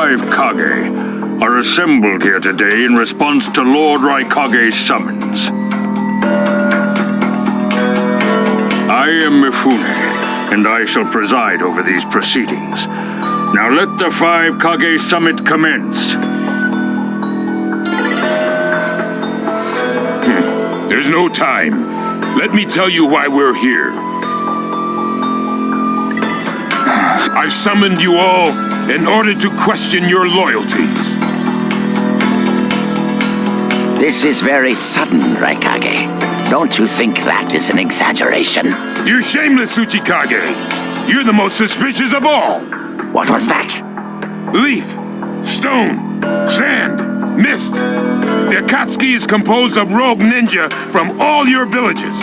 five Kage are assembled here today in response to Lord Raikage's summons. I am Mifune, and I shall preside over these proceedings. Now let the five Kage summit commence. There's no time. Let me tell you why we're here. I've summoned you all in order to question your loyalties. This is very sudden, Raikage. Don't you think that is an exaggeration? You're shameless, Uchikage. You're the most suspicious of all. What was that? Leaf, stone, sand, mist. The Akatsuki is composed of rogue ninja from all your villages.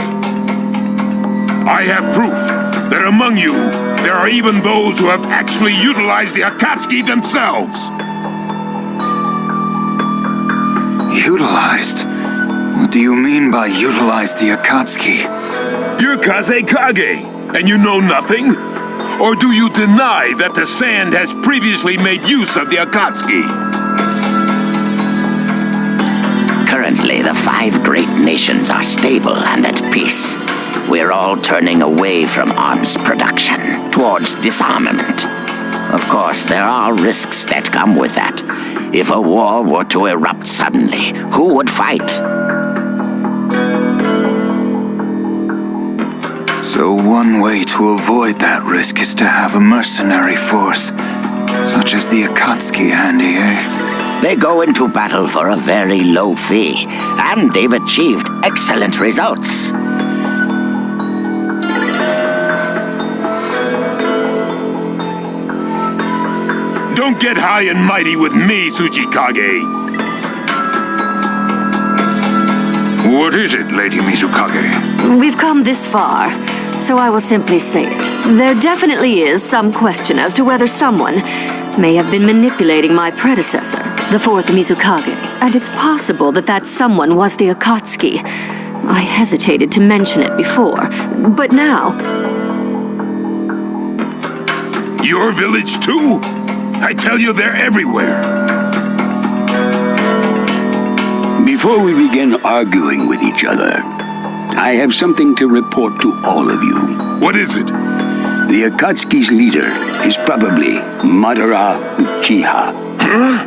I have proof that among you, there are even those who have actually utilized the Akatsuki themselves. Utilized? What do you mean by utilize the Akatsuki? You're Kage, and you know nothing? Or do you deny that the sand has previously made use of the Akatsuki? Currently, the five great nations are stable and at peace. We're all turning away from arms production towards disarmament. Of course, there are risks that come with that. If a war were to erupt suddenly, who would fight? So one way to avoid that risk is to have a mercenary force, such as the Akatsuki handy, eh? They go into battle for a very low fee, and they've achieved excellent results. Don't get high and mighty with me, Tsuchikage. What is it, Lady Mizukage? We've come this far, so I will simply say it. There definitely is some question as to whether someone may have been manipulating my predecessor, the fourth Mizukage, and it's possible that that someone was the Akatsuki. I hesitated to mention it before, but now... Your village too? I tell you, they're everywhere. Before we begin arguing with each other, I have something to report to all of you. What is it? The Akatsuki's leader is probably Madara Uchiha. Huh?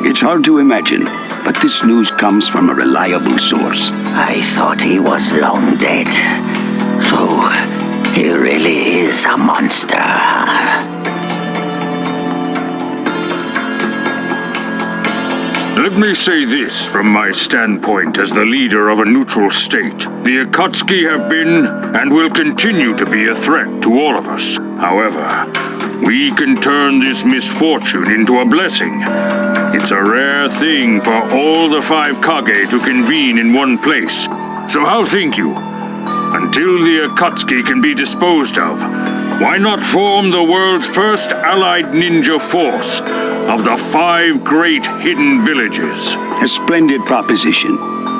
It's hard to imagine, but this news comes from a reliable source. I thought he was long dead. So, he really is a monster. Let me say this from my standpoint as the leader of a neutral state. The Akatsuki have been and will continue to be a threat to all of us. However, we can turn this misfortune into a blessing. It's a rare thing for all the five Kage to convene in one place. So how think you? Until the Akatsuki can be disposed of, why not form the world's first allied ninja force of the five great hidden villages? A splendid proposition.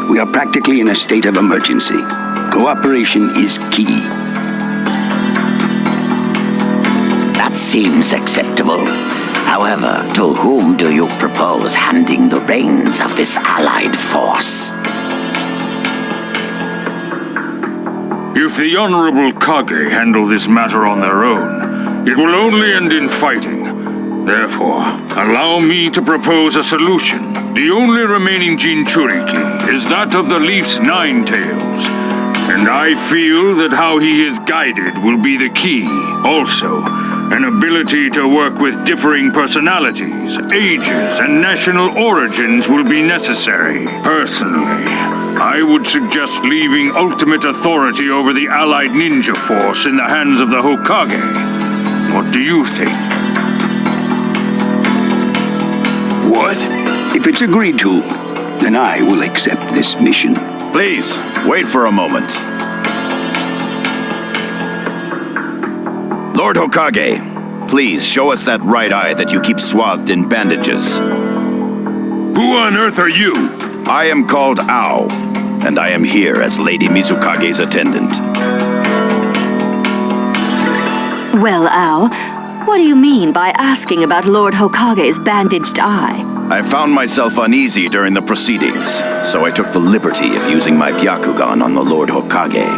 We are practically in a state of emergency. Cooperation is key. That seems acceptable. However, to whom do you propose handing the reins of this allied force? If the Honorable Kage handle this matter on their own, it will only end in fighting. Therefore, allow me to propose a solution. The only remaining Jinchuriki is that of the Leaf's Nine Tails. And I feel that how he is guided will be the key. Also, an ability to work with differing personalities, ages, and national origins will be necessary. Personally, I would suggest leaving ultimate authority over the allied ninja force in the hands of the Hokage. What do you think? What? If it's agreed to, then I will accept this mission. Please, wait for a moment. Lord Hokage, please show us that right eye that you keep swathed in bandages. Who on earth are you? I am called Ao, and I am here as Lady Mizukage's attendant. Well, Ao, What do you mean by asking about Lord Hokage's bandaged eye? I found myself uneasy during the proceedings, so I took the liberty of using my Byakugan on the Lord Hokage.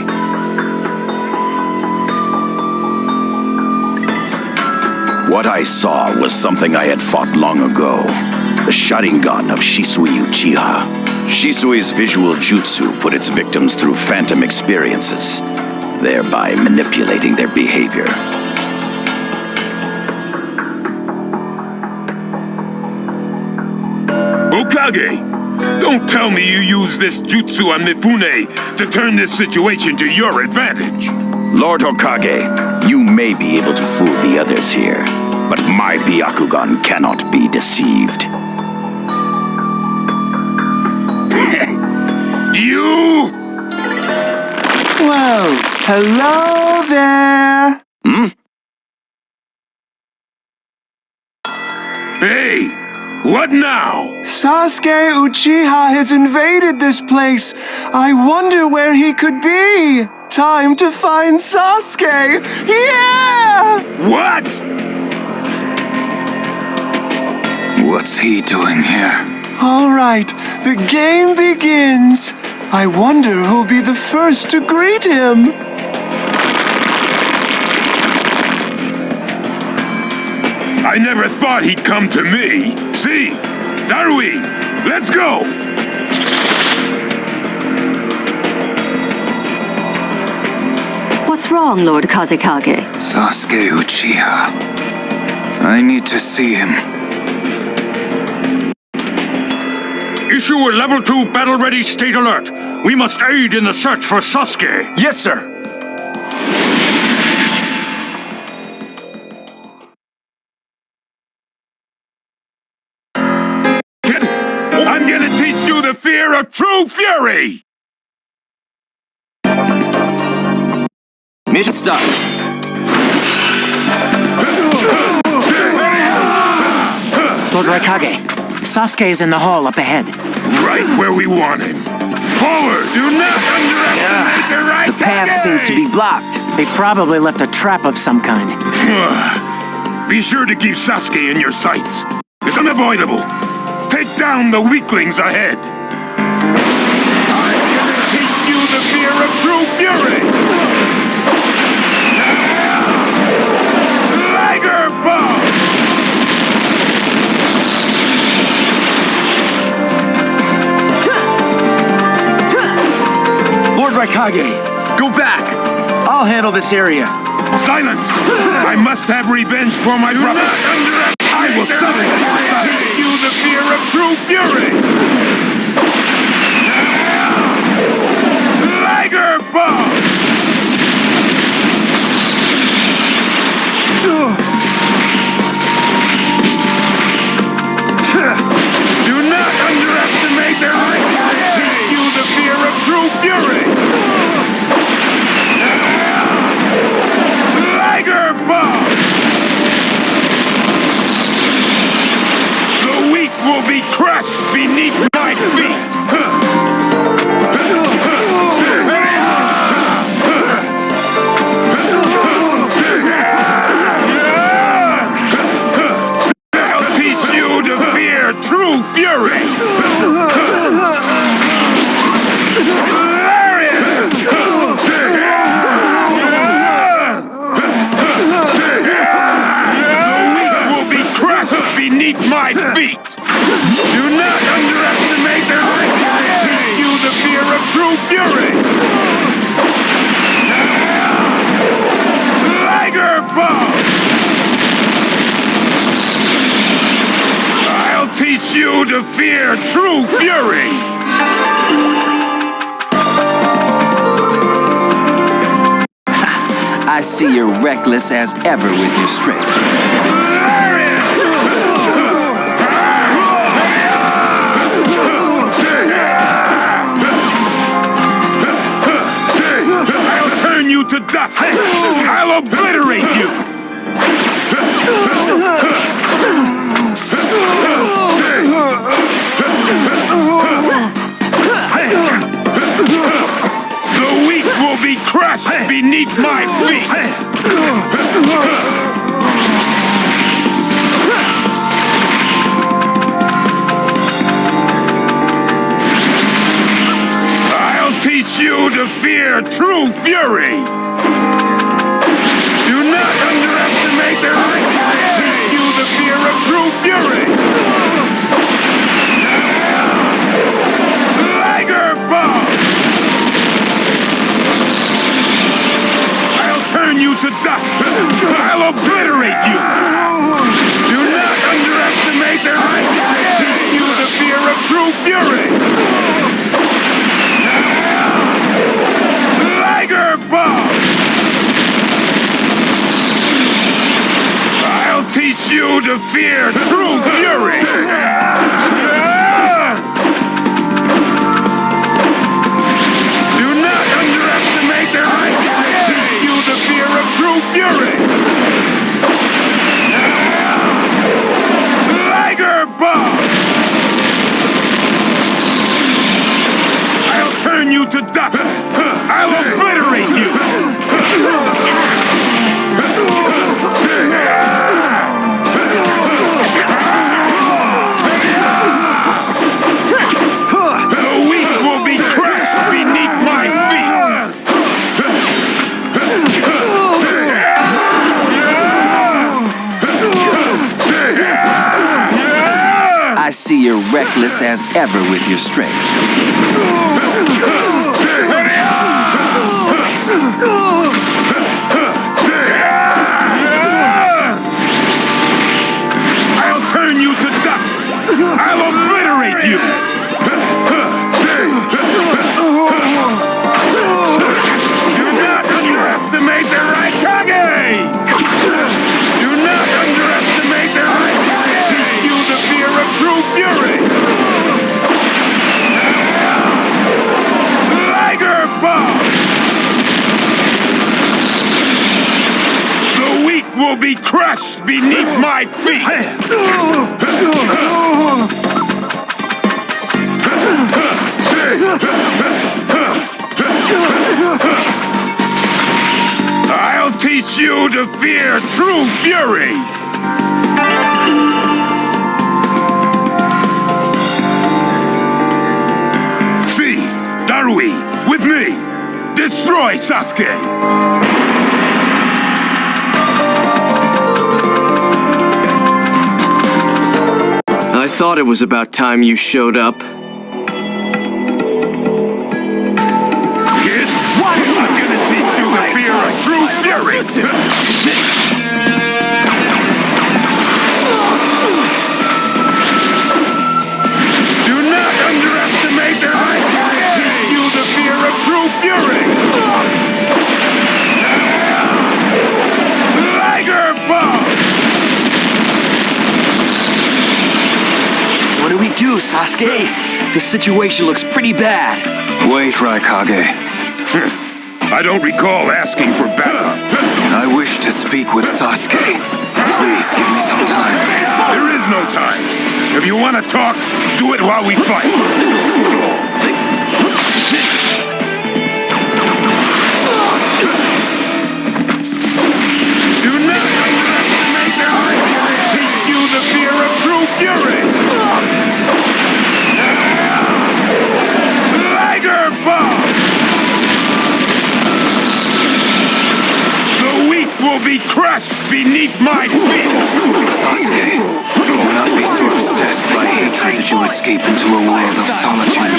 What I saw was something I had fought long ago. The Sharingan of Shisui Uchiha. Shisui's visual jutsu put its victims through phantom experiences, thereby manipulating their behavior. Kage, don't tell me you use this jutsu on Mifune to turn this situation to your advantage. Lord Hokage, you may be able to fool the others here, but my Byakugan cannot be deceived. You! Well, hello there. Hey, what now? Sasuke Uchiha has invaded this place. I wonder where he could be. Time to find Sasuke. Yeah! What? What's he doing here? All right, the game begins. I wonder who'll be the first to greet him. I never thought he'd come to me. See, Darui, let's go! What's wrong, Lord Kazekage? Sasuke Uchiha. I need to see him. Issue a level 2 battle-ready state alert. We must aid in the search for Sasuke. Yes, sir. Kid, I'm gonna teach you the fear of true fury! Mission start. Lord Raikage, Sasuke is in the hall up ahead. Right where we want him. Forward! Do not underestimate the right The path seems to be blocked. They probably left a trap of some kind. Be sure to keep Sasuke in your sights. It's unavoidable. Take down the weaklings ahead. I'm gonna teach you the fear of true fury! Liger Bomb! Lord Raikage, go back. I'll handle this area. Silence! I must have revenge for my brother. I will settle it for Sasuke. Teach you the fear of true fury! Liger Bomb! Do not underestimate their weakness. Teach you the fear of true fury! Liger Bomb! The weak will be crushed beneath my feet! I'll teach you to fear true fury! Beneath my feet! Do not underestimate their weakness! Teach you the fear of true fury! Liger Bomb! I'll teach you to fear true fury! I see you're reckless as ever with your strength. To dust! I'll obliterate you! The weak will be crushed beneath my feet! fear true fury! Do not underestimate their weakness! Teach you the fear of true fury! Liger Bomb! I'll turn you to dust! I'll obliterate you! Do not underestimate their weakness! Teach you the fear of true fury! Liger Bomb! I'll teach you to fear true fury! Do not underestimate their weakness! Teach you the fear of true fury! Liger Bomb! I'll turn you to dust! I'll obliterate you! The weak will be crushed beneath my feet! I see you're reckless as ever with your strength. I'll turn you to dust! I'll obliterate you! Do not underestimate the right Kage! Do not underestimate the right Kage! Teach you the fear of true fury! Liger Bomb! The weak will be crushed beneath my feet! I'll teach you to fear true fury! See, Darui, with me! Destroy Sasuke! I thought it was about time you showed up. Kid, I'm gonna teach you the fear of true fury! Do not underestimate their height! Teach you the fear of true fury! Liger Bomb! What do we do, Sasuke? This situation looks pretty bad. Wait, Kage. I don't recall asking for backup. I wish to speak with Sasuke. Please give me some time. There is no time. If you want to talk, do it while we fight. Do not underestimate their height. Teach you the fear of true fury. Liger Bomb! The weak will be crushed beneath my feet! Sasuke, do not be so obsessed by hatred that you escape into a world of solitude,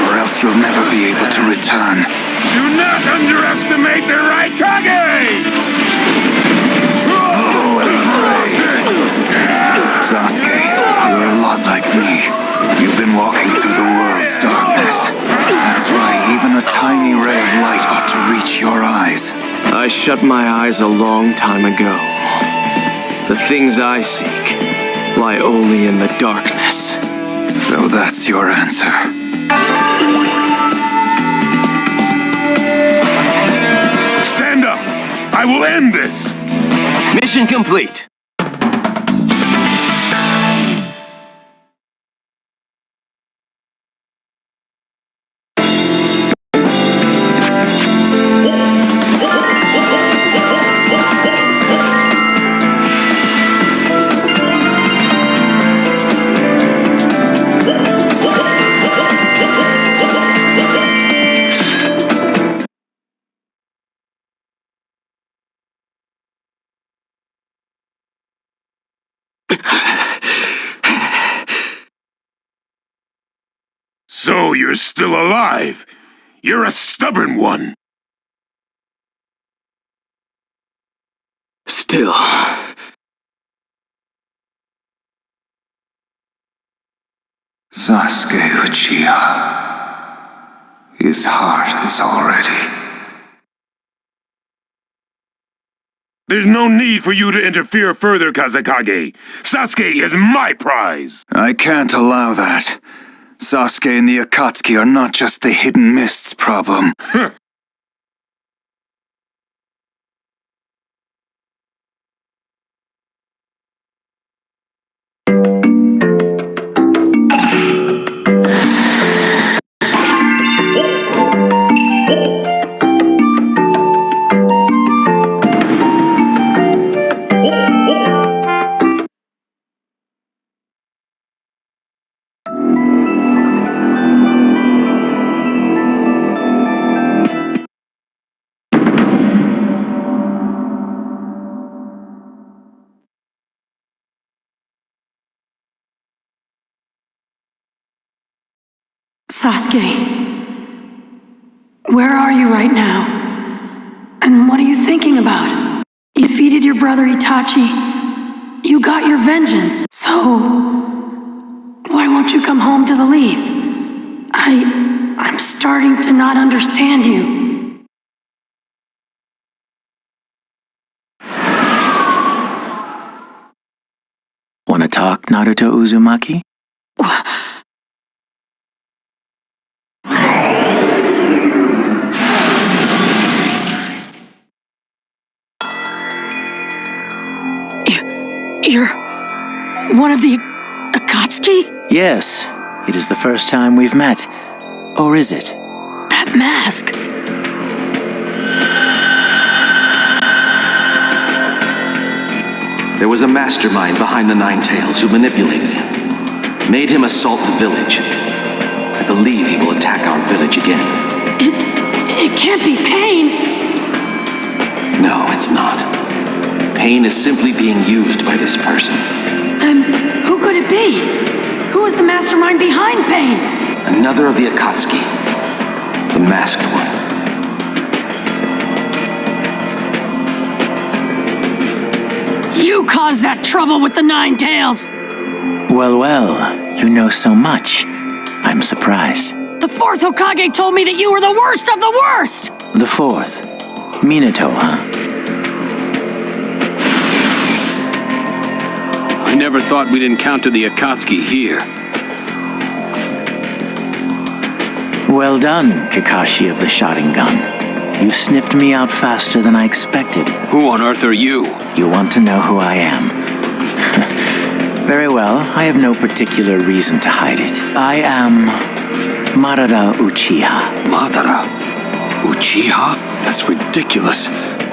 or else you'll never be able to return. Do not underestimate the right Kage! Sasuke, you're a lot like me. You've been walking through the world's darkness. That's why even a tiny ray of light ought to reach your eyes. I shut my eyes a long time ago. The things I seek lie only in the darkness. So that's your answer. Stand up! I will end this! Mission complete. So you're still alive. You're a stubborn one. Still. Sasuke Uchiha. His heart is already. There's no need for you to interfere further, Kazekage. Sasuke is my prize. I can't allow that. Sasuke and the Akatsuki are not just the hidden mists problem. Sasuke, where are you right now? And what are you thinking about? You defeated your brother Itachi. You got your vengeance. So, why won't you come home to the Leaf? I'm starting to not understand you. Wanna talk, Naruto Uzumaki? You're one of the Akatsuki? Yes, it is the first time we've met. Or is it? That mask! There was a mastermind behind the Nine Tails who manipulated him. Made him assault the village. I believe he will attack our village again. It can't be Pain! No, it's not. Pain is simply being used by this person. Then who could it be? Who is the mastermind behind Pain? Another of the Akatsuki. The masked one. You caused that trouble with the Nine Tails! Well, you know so much. I'm surprised. The fourth Hokage told me that you were the worst of the worst! The fourth. Minato, huh? I never thought we'd encounter the Akatsuki here. Well done, Kakashi of the Sharingan. You sniffed me out faster than I expected. Who on earth are you? You want to know who I am? Very well, I have no particular reason to hide it. I am Madara Uchiha. Madara? Uchiha? That's ridiculous.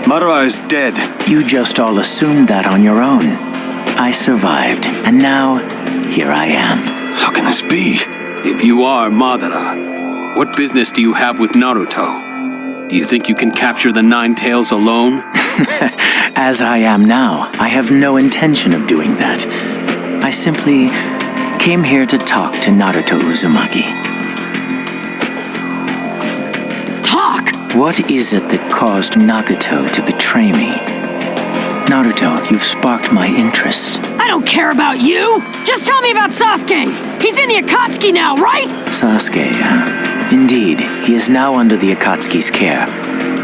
Madara is dead. You just all assumed that on your own. I survived, and now, here I am. How can this be? If you are Madara, what business do you have with Naruto? Do you think you can capture the Nine Tails alone? As I am now, I have no intention of doing that. I simply came here to talk to Naruto Uzumaki. Talk! What is it that caused Nagato to betray me? Naruto, you've sparked my interest. I don't care about you! Just tell me about Sasuke! He's in the Akatsuki now, right? Sasuke, indeed, he is now under the Akatsuki's care,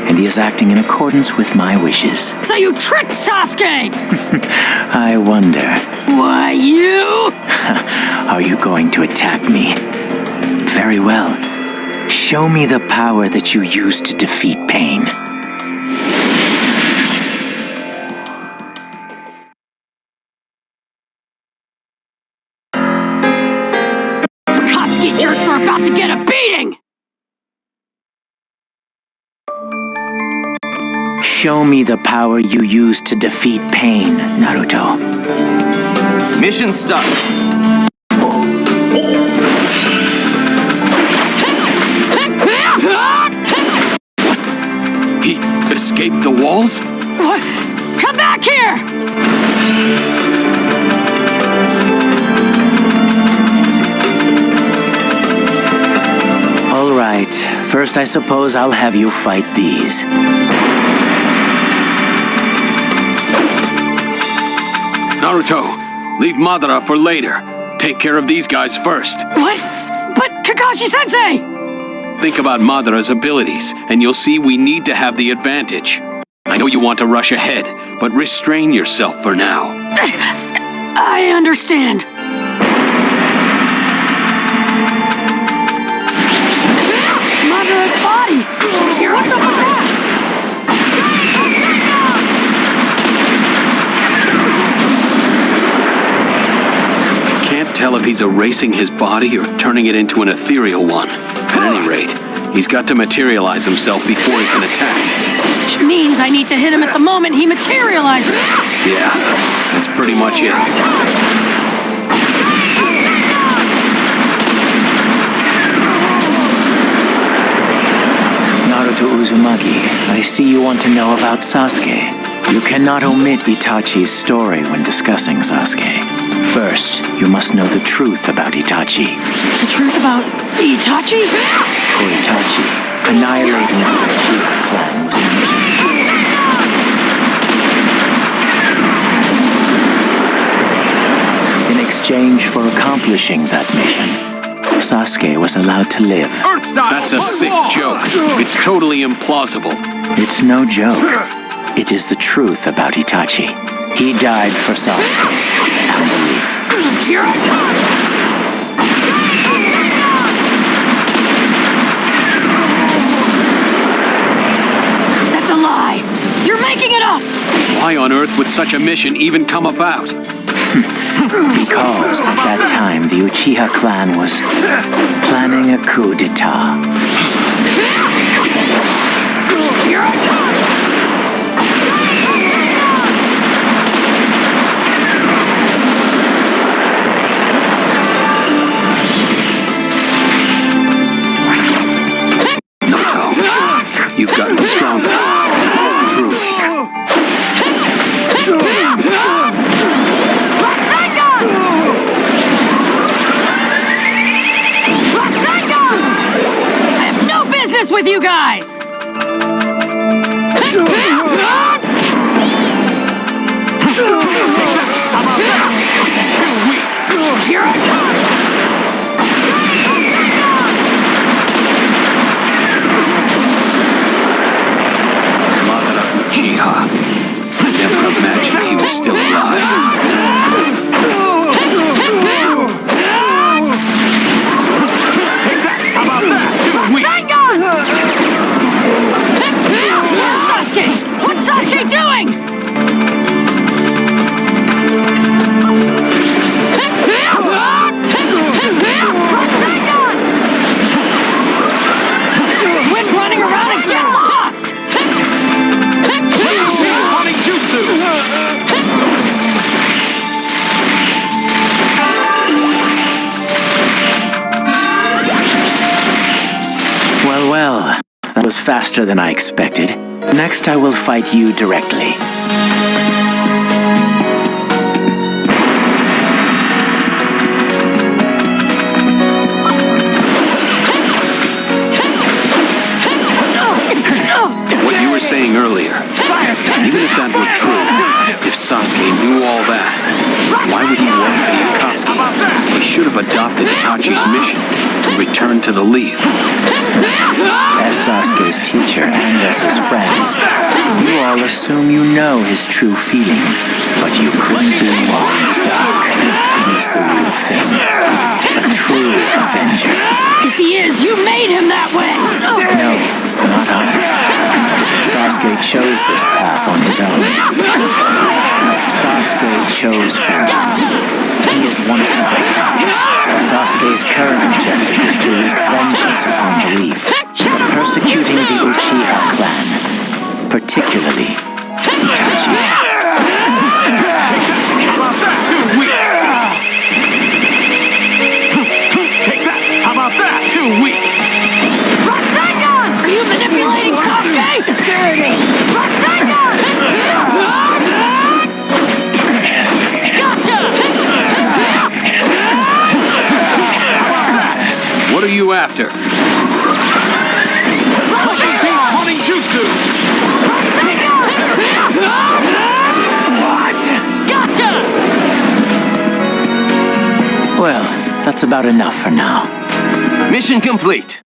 and he is acting in accordance with my wishes. So you tricked Sasuke! I wonder. Why, you? Are you going to attack me? Very well. Show me the power that you used to defeat Pain. Akatsuki jerks are about to get a beating! Show me the power you used to defeat Pain, Naruto. Mission start. He escaped the walls? What? Come back here! First, I suppose I'll have you fight these. Naruto, leave Madara for later. Take care of these guys first. What? But Kakashi-sensei! Think about Madara's abilities, and you'll see we need to have the advantage. I know you want to rush ahead, but restrain yourself for now. I understand. Madara's body! What's up with that? I can't tell if he's erasing his body or turning it into an ethereal one. At any rate, he's got to materialize himself before he can attack. Which means I need to hit him at the moment he materializes. Yeah, that's pretty much it. Naruto Uzumaki, I see you want to know about Sasuke. You cannot omit Itachi's story when discussing Sasuke. First, you must know the truth about Itachi. The truth about Itachi? For Itachi, annihilating the Uchiha clan was a mission. In exchange for accomplishing that mission, Sasuke was allowed to live. That's a sick joke. It's totally implausible. It's no joke. It is the truth about Itachi. He died for Sasuke and belief. That's a lie! You're making it up! Why on earth would such a mission even come about? Because at that time the Uchiha clan was planning a coup d'etat. Naruto, you've gotten stronger. Truly. With you guys! Madara Uchiha. I never imagined he was still alive. Sasuke! What's Sasuke doing? Quit running around and get lost! Well, that was faster than I expected. Next, I will fight you directly. What you were saying earlier, even if that were true, if Sasuke knew all that, why would he work for the Akatsuki? He should have adopted Itachi's mission and returned to the Leaf. As Sasuke's teacher and as his friends, you all assume you know his true feelings, but you couldn't be more in the dark. He's the real thing, a true avenger. If he is, you made him that way! No, not I. Sasuke chose this path on his own. Sasuke chose vengeance. He is one of my kind. Sasuke's current objective is to wreak vengeance upon the Leaf for persecuting the Uchiha clan, particularly Itachi. Take that! How about that? Too weak! Are you manipulating Sasuke? What are you after? That's about enough for now. Mission complete.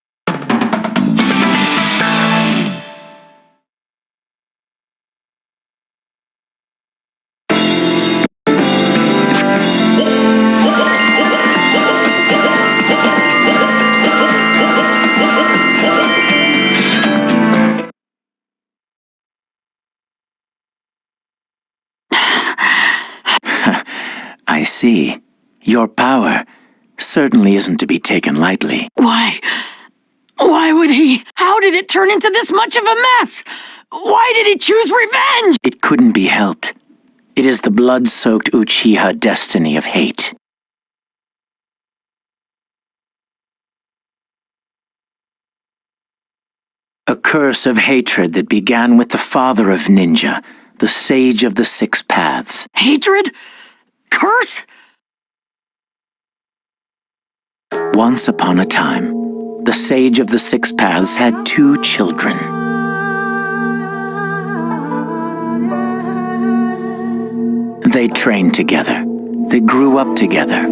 I see. Your power certainly isn't to be taken lightly. Why? Why would he? How did it turn into this much of a mess? Why did he choose revenge? It couldn't be helped. It is the blood-soaked Uchiha destiny of hate. A curse of hatred that began with the father of ninja, the sage of the six paths. Hatred? Curse? Once upon a time, the sage of the six paths had 2 children. They trained together. They grew up together.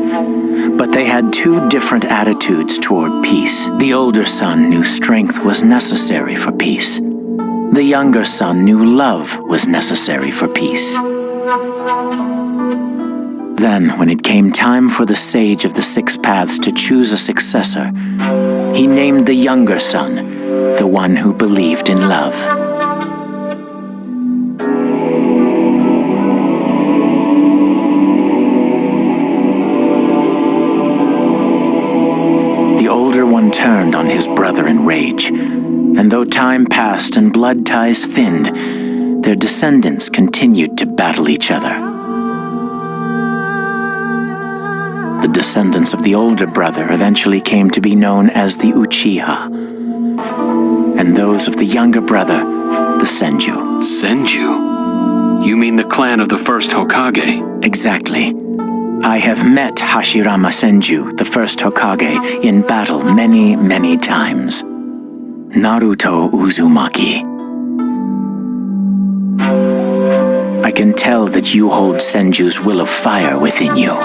But they had 2 different attitudes toward peace. The older son knew strength was necessary for peace. The younger son knew love was necessary for peace. Then, when it came time for the sage of the six paths to choose a successor, he named the younger son the one who believed in love. The older one turned on his brother in rage, and though time passed and blood ties thinned, their descendants continued to battle each other. The descendants of the older brother eventually came to be known as the Uchiha, and those of the younger brother, the Senju. Senju? You mean the clan of the first Hokage? Exactly. I have met Hashirama Senju, the first Hokage, in battle many, many times. Naruto Uzumaki. I can tell that you hold Senju's will of fire within you.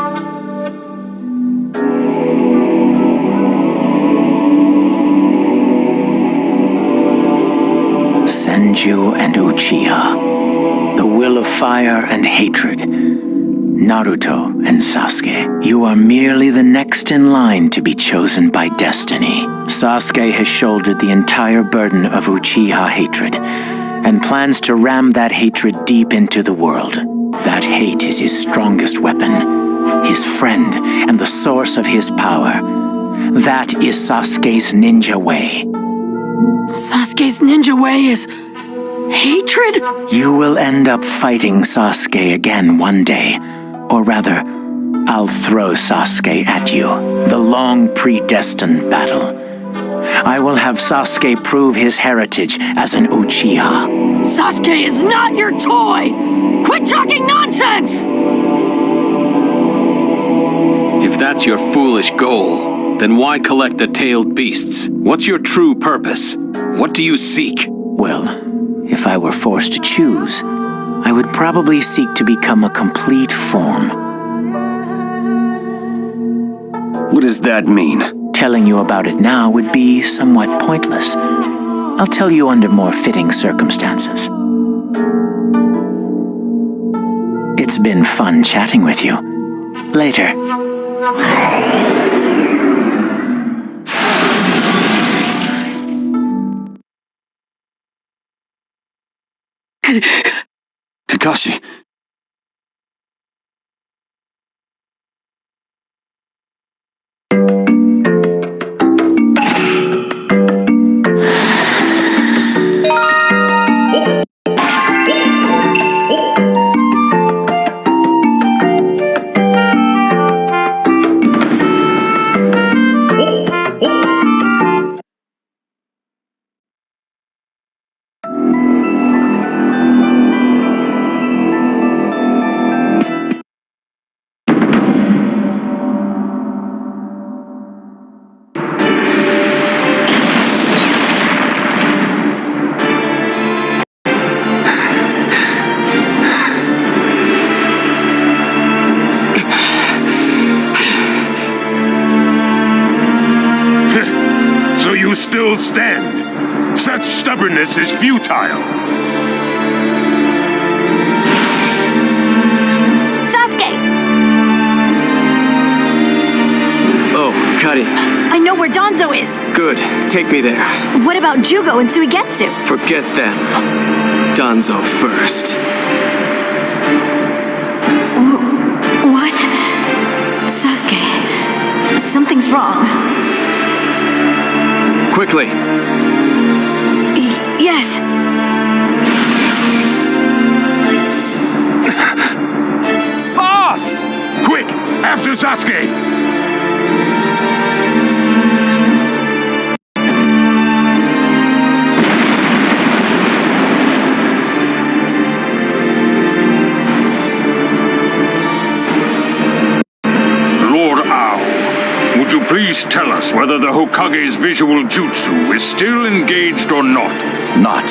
Senju and Uchiha, the will of fire and hatred. Naruto and Sasuke, you are merely the next in line to be chosen by destiny. Sasuke has shouldered the entire burden of Uchiha hatred, and plans to ram that hatred deep into the world. That hate is his strongest weapon, his friend, and the source of his power. That is Sasuke's ninja way. Sasuke's ninja way is hatred? You will end up fighting Sasuke again one day. Or rather, I'll throw Sasuke at you. The long predestined battle. I will have Sasuke prove his heritage as an Uchiha. Sasuke is not your toy! Quit talking nonsense! If that's your foolish goal, then why collect the tailed beasts? What's your true purpose? What do you seek? Well, if I were forced to choose, I would probably seek to become a complete form. What does that mean? Telling you about it now would be somewhat pointless. I'll tell you under more fitting circumstances. It's been fun chatting with you. Later. Kakashi. still stand. Such stubbornness is futile. Sasuke! Oh, cut it. I know where Danzo is. Good. Take me there. What about Jugo and Suigetsu? Forget them. Danzo first. What? Sasuke, something's wrong. Quickly. Yes. Boss! Quick, after Sasuke! Would you please tell us whether the Hokage's visual jutsu is still engaged or not? Not.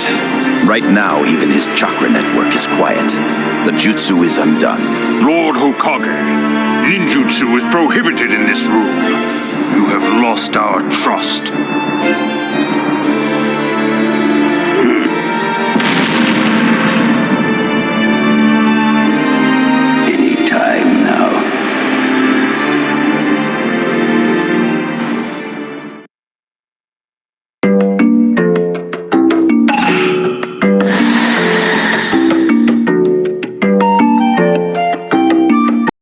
Right now, even his chakra network is quiet. The jutsu is undone. Lord Hokage, ninjutsu is prohibited in this room. You have lost our trust.